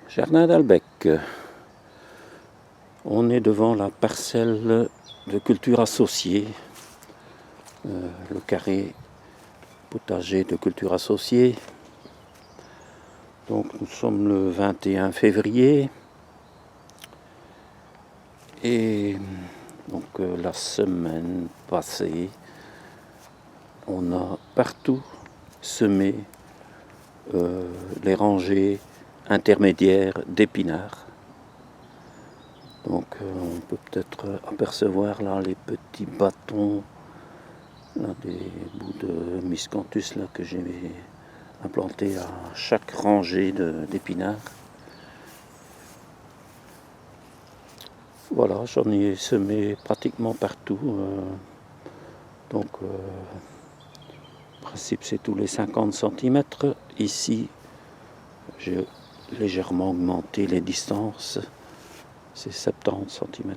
Jardin d'Albec. On est devant la parcelle de culture associée, le carré potager de culture associée. Donc nous sommes le 21 février et donc la semaine passée, on a partout semé les rangées intermédiaires d'épinards. Donc on peut peut-être apercevoir là les petits bâtons, là, des bouts de miscanthus là, que j'ai implantés à chaque rangée d'épinards. Voilà, j'en ai semé pratiquement partout. Donc en principe c'est tous les 50 cm. Ici j'ai légèrement augmenté les distances. C'est 70 cm.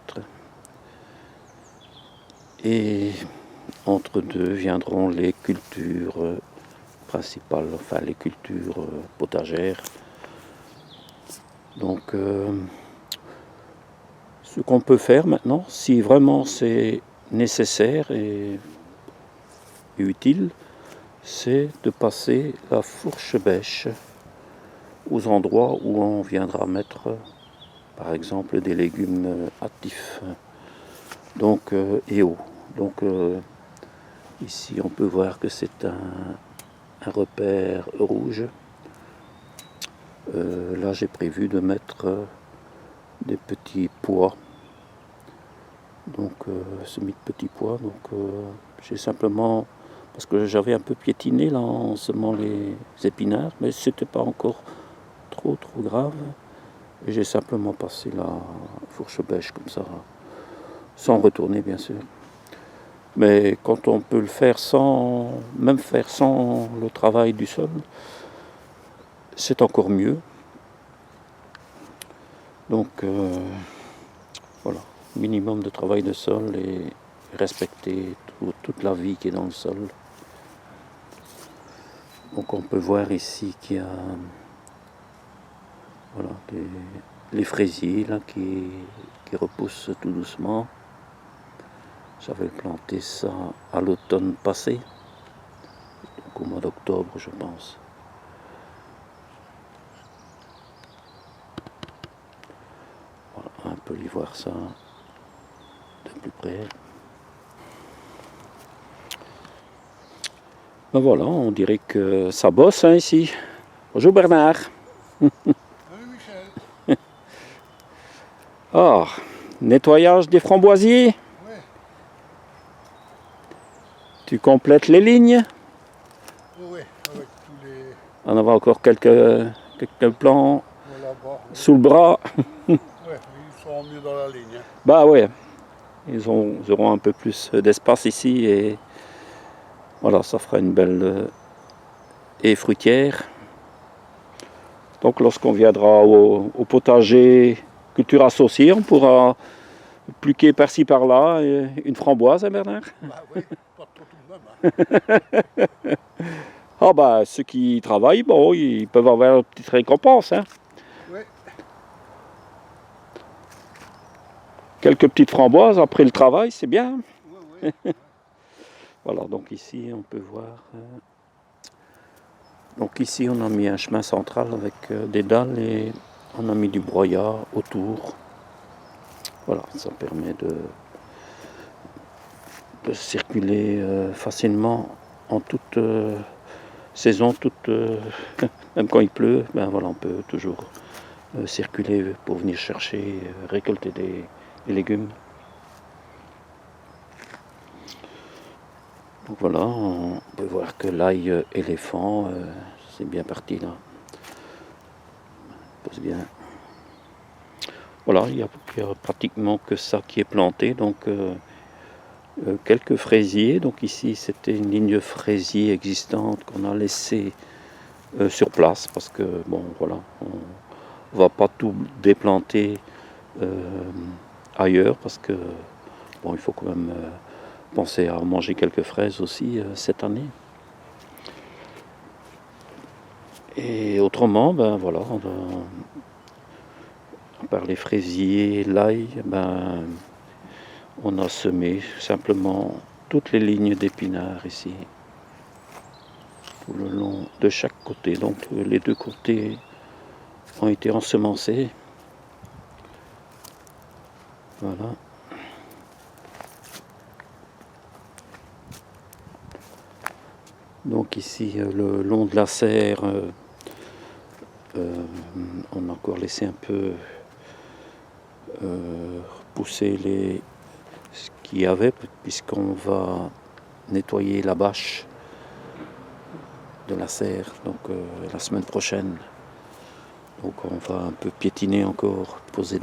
Et entre deux viendront les cultures principales, enfin les cultures potagères. Donc ce qu'on peut faire maintenant, si vraiment c'est nécessaire et utile, c'est de passer la fourche bêche aux endroits où on viendra mettre par exemple des légumes actifs, donc et eau. Donc ici on peut voir que c'est un repère rouge. Là j'ai prévu de mettre des petits pois, donc semis de petits pois. Donc j'ai simplement, parce que j'avais un peu piétiné là en semant les épinards, mais c'était pas encore trop grave. Et j'ai simplement passé la fourche bêche comme ça, sans retourner bien sûr. Mais quand on peut le faire sans, même faire sans le travail du sol, c'est encore mieux. Donc voilà, minimum de travail de sol et respecter toute la vie qui est dans le sol. Donc on peut voir ici qu'il y a voilà, les fraisiers là, qui repoussent tout doucement. J'avais planté ça à l'automne passé, donc au mois d'octobre je pense. Voilà, on peut y voir ça de plus près. Ben voilà, on dirait que ça bosse hein, ici. Bonjour Bernard. Salut Michel. Ah, nettoyage des framboisiers. Ouais. Tu complètes les lignes. Oui, avec tous les... On avait encore quelques plants là-bas. sous le bras. Ouais, ils sont mieux dans la ligne. Hein. Bah ouais, ils auront un peu plus d'espace ici et voilà, ça fera une belle haie fruitière. Donc lorsqu'on viendra au potager culture associée, on pourra pluquer par-ci par-là une framboise, hein Bernard? Bah oui, pas trop tout de même. Hein. Ah bah ceux qui travaillent, bon, ils peuvent avoir une petite récompense. Hein. Oui. Quelques petites framboises après le travail, c'est bien. Oui, oui. Voilà, donc ici on peut voir. Donc ici on a mis un chemin central avec des dalles et on a mis du broyat autour. Voilà, ça permet de circuler facilement en toute saison, même quand il pleut, ben voilà, on peut toujours circuler pour venir chercher, récolter des légumes. Donc voilà, on peut voir que l'ail éléphant, c'est bien parti là. Pose bien. Voilà, il n'y a pratiquement que ça qui est planté, donc quelques fraisiers. Donc ici c'était une ligne fraisier existante qu'on a laissée sur place parce que bon voilà, on va pas tout déplanter ailleurs parce que bon il faut quand même penser à manger quelques fraises aussi cette année. Et autrement, ben voilà, par les fraisiers, l'ail, ben, on a semé simplement toutes les lignes d'épinards ici, tout le long de chaque côté. Donc les deux côtés ont été ensemencés. Voilà. Donc ici, le long de la serre, on a encore laissé un peu repousser ce qu'il y avait, puisqu'on va nettoyer la bâche de la serre donc la semaine prochaine. Donc on va un peu piétiner encore, poser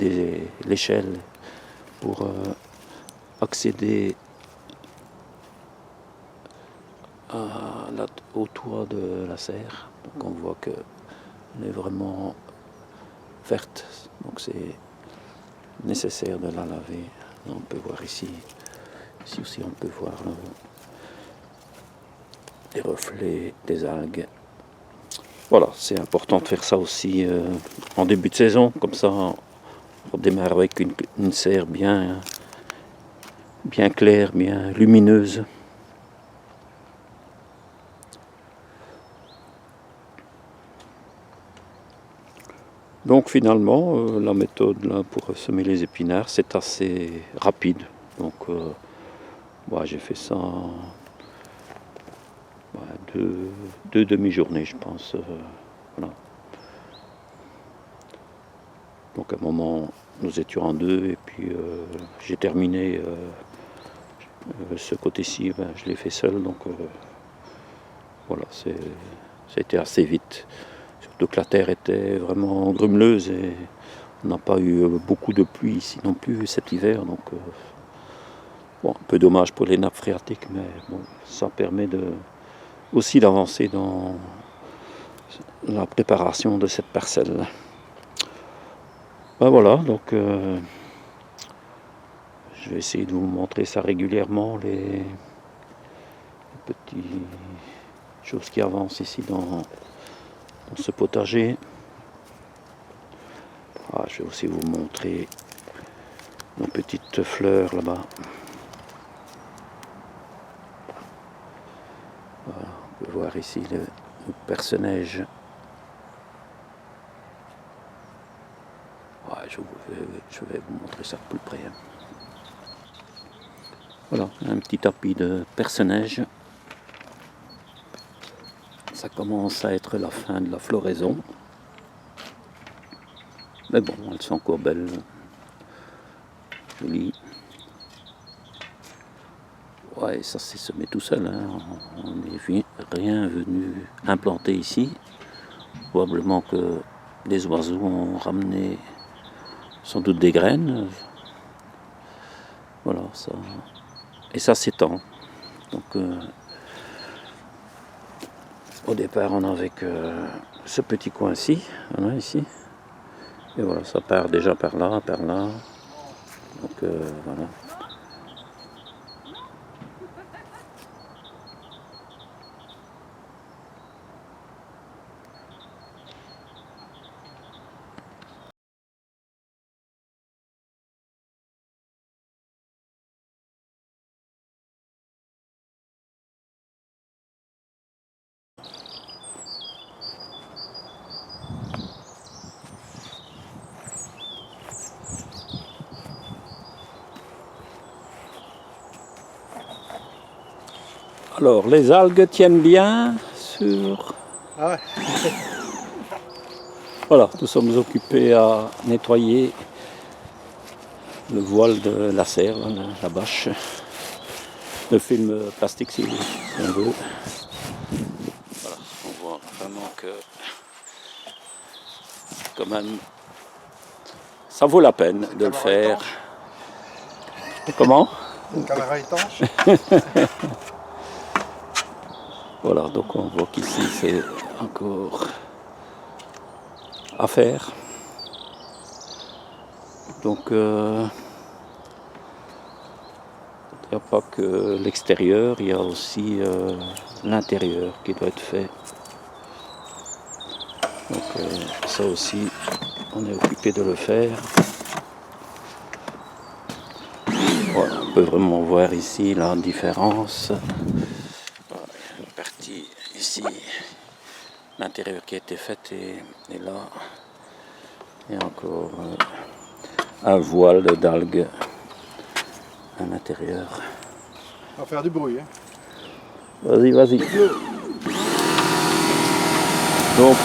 l'échelle pour accéder au toit de la serre. Donc on voit qu'elle est vraiment verte, donc c'est nécessaire de la laver. On peut voir ici aussi on peut voir les reflets des algues. Voilà, c'est important de faire ça aussi en début de saison, comme ça on démarre avec une serre bien claire, bien lumineuse. Donc finalement, la méthode là, pour semer les épinards, c'est assez rapide. Donc j'ai fait ça en deux demi-journées, je pense. Voilà. Donc à un moment, nous étions en deux, et puis j'ai terminé ce côté-ci, je l'ai fait seul. Donc voilà, ça a été assez vite. Surtout que la terre était vraiment grumeleuse et on n'a pas eu beaucoup de pluie ici non plus cet hiver. Donc un peu dommage pour les nappes phréatiques, mais bon, ça permet aussi d'avancer dans la préparation de cette parcelle. Ben voilà, donc je vais essayer de vous montrer ça régulièrement, les petites choses qui avancent ici dans ce potager. Je vais aussi vous montrer nos petites fleurs là-bas. Voilà, on peut voir ici le perce-neige. Je vais vous montrer ça de plus près. Voilà, un petit tapis de perce-neige. Ça commence à être la fin de la floraison. Mais bon, elles sont encore belles, jolies. Ouais, ça s'est semé tout seul, hein. On n'est rien venu implanter ici. Probablement que les oiseaux ont ramené sans doute des graines. Voilà, ça. Et ça s'étend. Donc au départ on avait que ce petit coin-ci, voilà, ici. Et voilà, ça part déjà par là, par là. Donc voilà. Alors, les algues tiennent bien sur... Ah ouais. Voilà, nous sommes occupés à nettoyer le voile de la serre, la bâche, le film plastique si on veut. Voilà, on voit vraiment que quand même ça vaut la peine de le faire. Comment? Une caméra étanche. Voilà, donc on voit qu'ici c'est encore à faire. Donc il n'y a pas que l'extérieur, il y a aussi l'intérieur qui doit être fait. Donc ça aussi, on est occupé de le faire. Voilà, on peut vraiment voir ici la différence. Voilà, une partie ici, l'intérieur qui a été fait et là, il y a encore un voile d'algues à l'intérieur. On va faire du bruit. Hein. Vas-y, vas-y. Donc,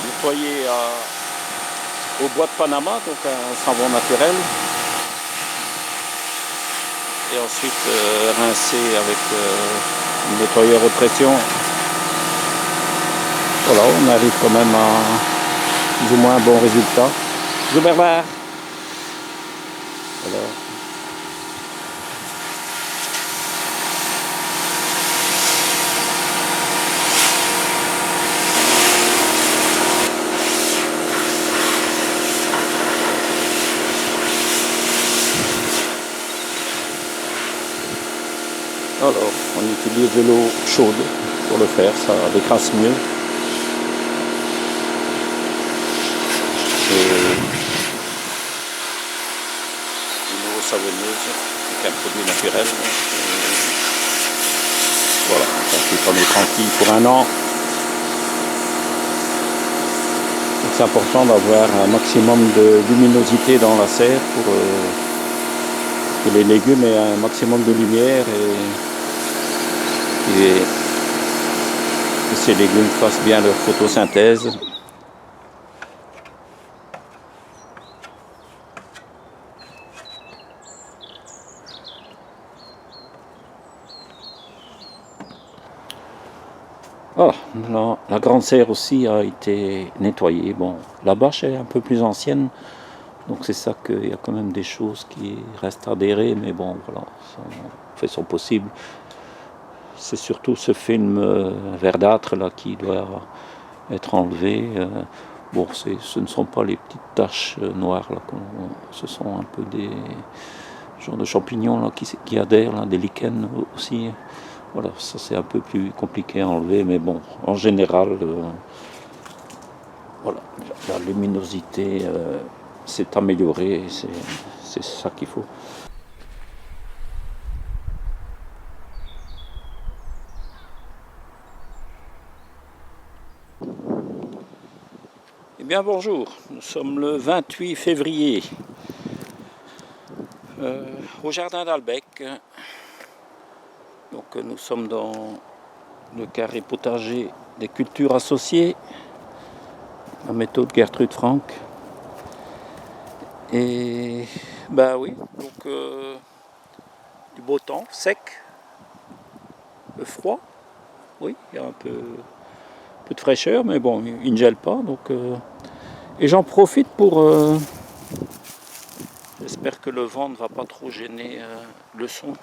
nettoyer au bois de Panama, donc un savon naturel. Et ensuite rincer avec un nettoyeur haute pression. Voilà, on arrive quand même à plus ou moins un bon résultat. Zuberbar. Voilà. Alors, on utilise de l'eau chaude pour le faire, ça décrasse mieux. Et une eau savonneuse avec un produit naturel. Voilà, ensuite on est tranquille pour un an. C'est important d'avoir un maximum de luminosité dans la serre pour que les légumes aient un maximum de lumière et que ces légumes fassent bien leur photosynthèse. Voilà, la grande serre aussi a été nettoyée. Bon, la bâche est un peu plus ancienne, donc c'est ça qu'il y a quand même des choses qui restent adhérées, mais bon, voilà, on fait son possible. C'est surtout ce film verdâtre là qui doit être enlevé. Bon, ce ne sont pas les petites taches noires là, ce sont un peu des genres de champignons là, qui adhèrent, là, des lichens aussi. Voilà, ça c'est un peu plus compliqué à enlever, mais bon, en général, voilà, la luminosité s'est améliorée, c'est ça qu'il faut. Eh bien bonjour, nous sommes le 28 février au jardin d'Albec. Donc nous sommes dans le carré potager des cultures associées, la méthode Gertrude Frank. Et ben oui, donc du beau temps, sec, froid, oui, il y a un peu de fraîcheur, mais bon, il ne gèle pas. Donc, et j'en profite pour... j'espère que le vent ne va pas trop gêner le son.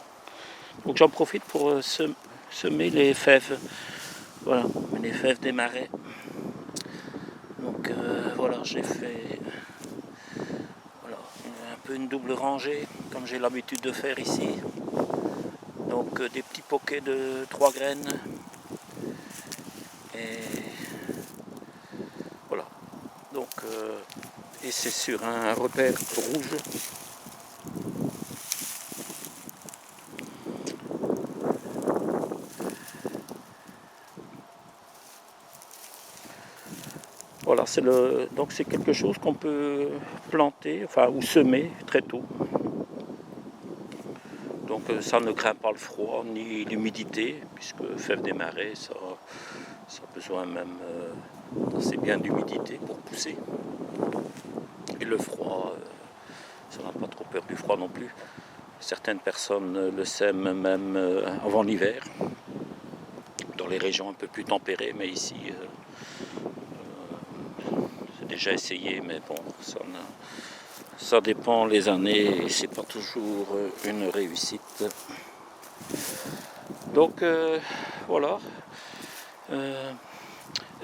Donc j'en profite pour semer les fèves. Voilà, les fèves des marais. Donc voilà, j'ai fait voilà, un peu une double rangée, comme j'ai l'habitude de faire ici. Donc des petits poquets de 3 graines. Et voilà. Donc et c'est sur un repère rouge. Voilà, donc c'est quelque chose qu'on peut planter, enfin ou semer très tôt. Donc ça ne craint pas le froid ni l'humidité, puisque fève des marais, ça a besoin même assez bien d'humidité pour pousser. Et le froid, ça n'a pas trop peur du froid non plus. Certaines personnes le sèment même avant l'hiver, dans les régions un peu plus tempérées, mais ici, j'ai déjà essayé, mais bon, ça dépend les années et c'est pas toujours une réussite. Donc voilà.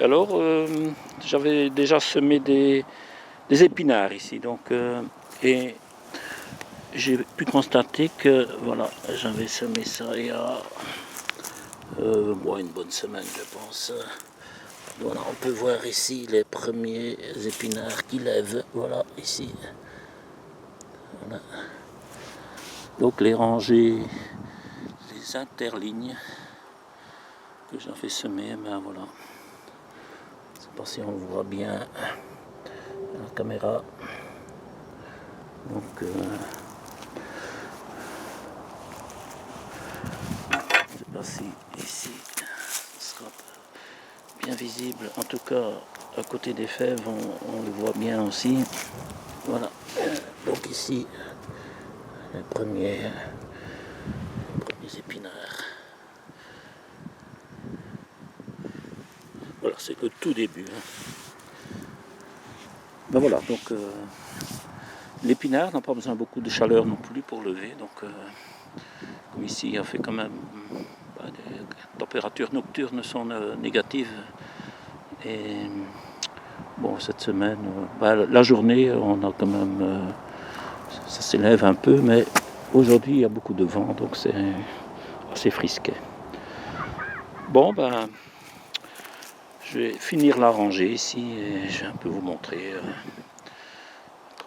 Alors j'avais déjà semé des épinards ici, donc et j'ai pu constater que voilà, j'avais semé ça il y a une bonne semaine, je pense. Voilà, on peut voir ici les premiers épinards qui lèvent. Voilà, ici. Voilà. Donc les rangées, les interlignes que j'avais semées, ben voilà. Je ne sais pas si on voit bien à la caméra. Donc je ne sais pas si ici ce sera bien visible. En tout cas, à côté des fèves, on le voit bien aussi. Voilà. Donc ici, les premiers épinards. Voilà, c'est le tout début. Ben voilà, donc l'épinard n'a pas besoin beaucoup de chaleur non plus pour lever. Donc comme ici, il a fait quand même les températures nocturnes sont négatives. Et bon, cette semaine, la journée, on a quand même, ça s'élève un peu, mais aujourd'hui, il y a beaucoup de vent, donc c'est assez frisquet. Bon, ben, je vais finir la rangée ici et je vais un peu vous montrer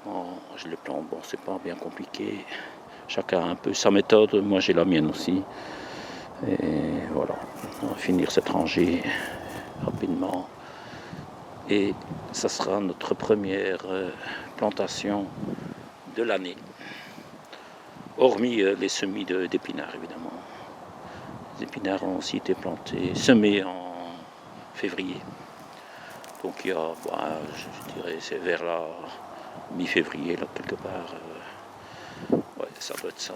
comment je les plante. Bon, c'est pas bien compliqué. Chacun a un peu sa méthode. Moi, j'ai la mienne aussi. Et voilà, on va finir cette rangée rapidement. Et ça sera notre première plantation de l'année. Hormis les semis d'épinards, évidemment. Les épinards ont aussi été plantés, semés en février. Donc il y a, je dirais, c'est vers la mi-février, là, quelque part. Ouais, ça doit être ça.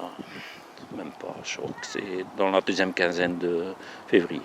Même pas, je crois que c'est dans la deuxième quinzaine de février.